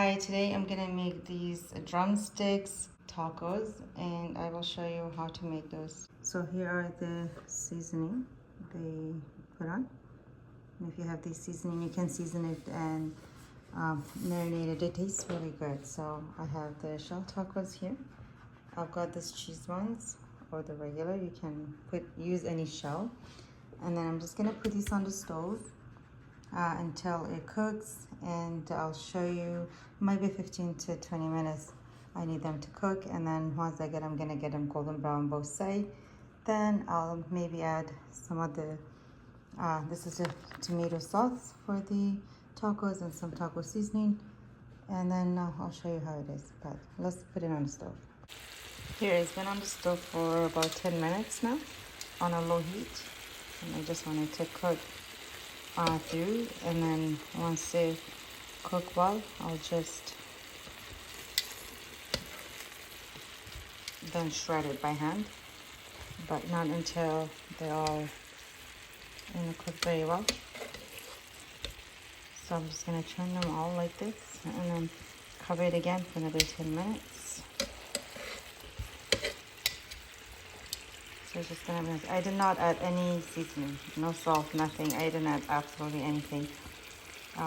Hi, today I'm gonna make these drumsticks tacos and I will show you how to make those. So here are the seasoning they put on. And if you have this seasoning, you can season it and marinate it. It tastes really good. So I have the shell tacos here. I've got this cheese ones or the regular. You can use any shell. And then I'm just gonna put this on the stove until it cooks, and I'll show you maybe 15 to 20 minutes I need them to cook. And then once I'm gonna get them golden brown both sides, then I'll maybe add some of the this is the tomato sauce for the tacos and some taco seasoning, and then I'll show you how it is. But let's put it on the stove. Here, it's been on the stove for about 10 minutes now on a low heat, and I just want it to cook through. And then once they cook well, I'll just then shred it by hand, but not until they're all cooked very well. So I'm just gonna turn them all like this and then cover it again for another 10 minutes. So it's just gonna be, I did not add any seasoning, no salt, nothing. I didn't add absolutely anything.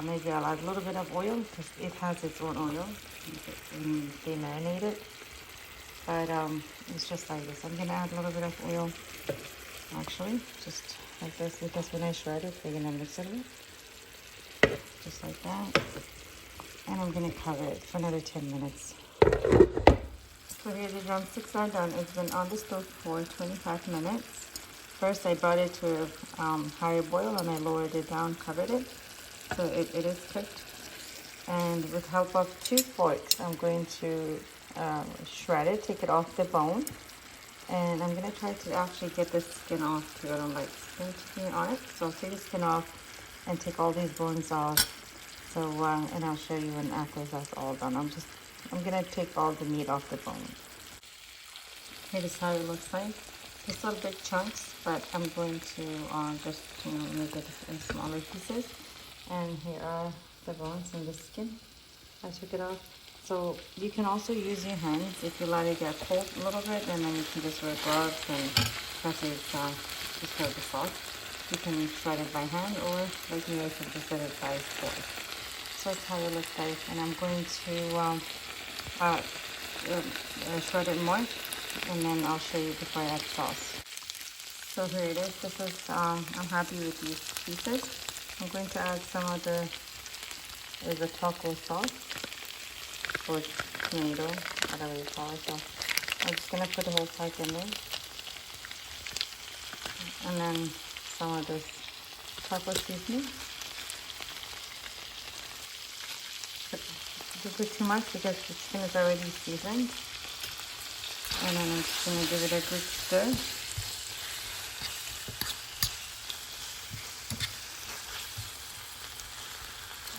Maybe I'll add a little bit of oil because it has its own oil when they marinate it. But it's just like this. I'm gonna add a little bit of oil, actually, just like this, because when I shred it, we're gonna mix it with, just like that. And I'm gonna cover it for another 10 minutes. So here the drumsticks are done. It's been on the stove for 25 minutes. First I brought it to a higher boil and I lowered it down, covered it. So it is cooked. And with help of 2 forks, I'm going to shred it, take it off the bone. And I'm gonna try to actually get the skin off too. I don't like skin to be on it. So I'll take the skin off and take all these bones off. So, and I'll show you when after that's all done. I'm gonna take all the meat off the bone. Here is how it looks like. It's not big chunks, but I'm going to just make it in smaller pieces. And here are the bones and the skin. I took it off. So you can also use your hands if you let it get cold a little bit, and then you can just wear gloves and especially just for the sauce. You can shred it by hand, or like me, I can just shred it by fork. So that's how it looks like. And I'm going to shred it more, and then I'll show you before I add sauce. So here it is. This is I'm happy with these pieces. I'm going to add some of the taco sauce or tomato, whatever you call it. So I'm just gonna put the whole pack in there, and then some of this taco seasoning. Don't put too much because the skin is already seasoned. And then I'm just gonna give it a good stir.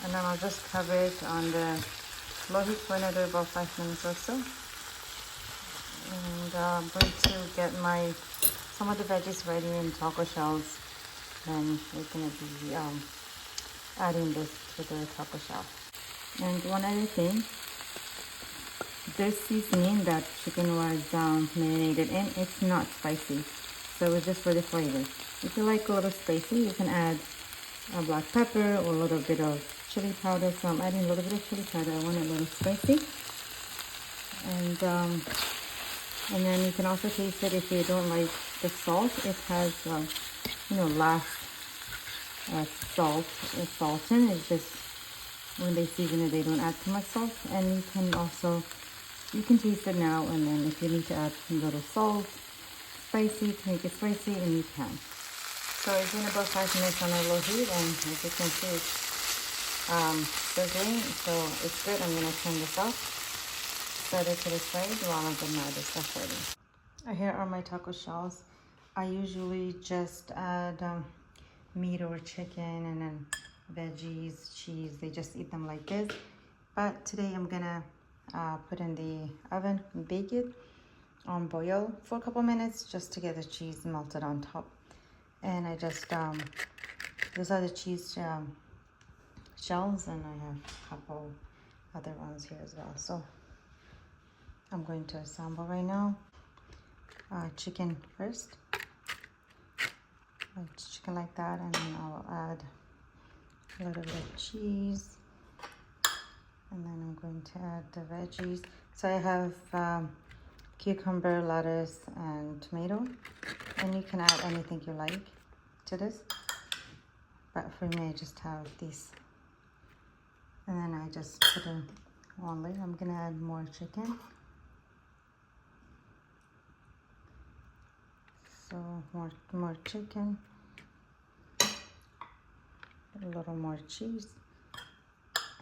And then I'll just cover it on the low heat for another about 5 minutes or so. And I'm going to get some of the veggies ready in taco shells. Then we're gonna be adding this to the taco shell. And one other thing, this seasoning that chicken was marinated in, it's not spicy. So it's just for the flavor. If you like a little spicy, you can add a black pepper or a little bit of chili powder. So I'm adding a little bit of chili powder. I want it a little spicy. And then you can also taste it if you don't like the salt. It has, last salt. It's salted. It's just when they season it, they don't add too much salt. And you can taste it now, and then if you need to add a little salt, spicy, to make it spicy, and you can. So it's been about 5 minutes on a low heat, and as you can see, it's sizzling, so it's good. I'm gonna turn this off, set it to the side while I'm gonna add the stuff ready. Here are my taco shells. I usually just add meat or chicken, and then veggies, cheese. They just eat them like this. But today I'm gonna put in the oven and bake it on boil for a couple minutes just to get the cheese melted on top. And I just these are the cheese shells, and I have a couple other ones here as well. So I'm going to assemble right now. Chicken first. Chicken like that, and then I'll add a little bit of cheese, and then I'm going to add the veggies. So I have cucumber, lettuce, and tomato, and you can add anything you like to this, but for me I just have these, and then I just put in one layer. I'm gonna add more chicken, so more chicken, a little more cheese,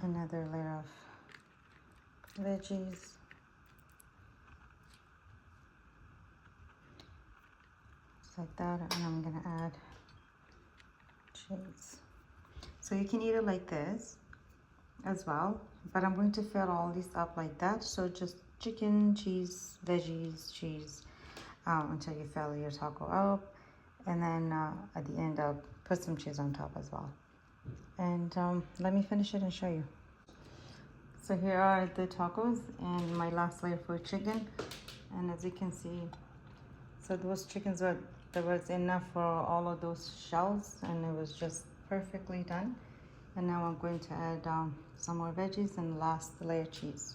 another layer of veggies, just like that, and I'm gonna add cheese. So you can eat it like this as well, but I'm going to fill all these up like that. So just chicken, cheese, veggies, cheese, until you fill your taco up, and then at the end I'll put some cheese on top as well. And let me finish it and show you. So here are the tacos and my last layer for chicken, and as you can see, so those chickens there was enough for all of those shells, and it was just perfectly done. And now I'm going to add some more veggies and last layer cheese.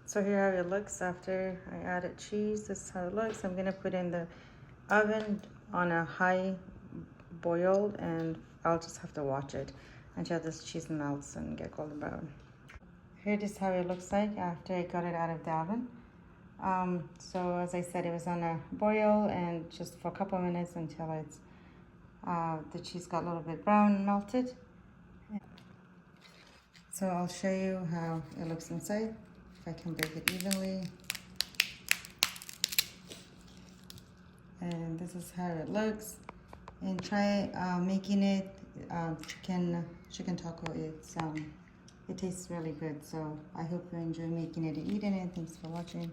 So here how it looks after I added cheese. This is how it looks. I'm gonna put in the oven on a high boil, and I'll just have to watch it until this cheese melts and get golden brown. Here this is how it looks like after I got it out of the oven. So as I said, it was on a boil, and just for a couple of minutes until it's the cheese got a little bit brown and melted. So I'll show you how it looks inside, if I can break it evenly. And this is how it looks. And try making it chicken taco. It tastes really good. So I hope you enjoy making it and eating it. Thanks for watching.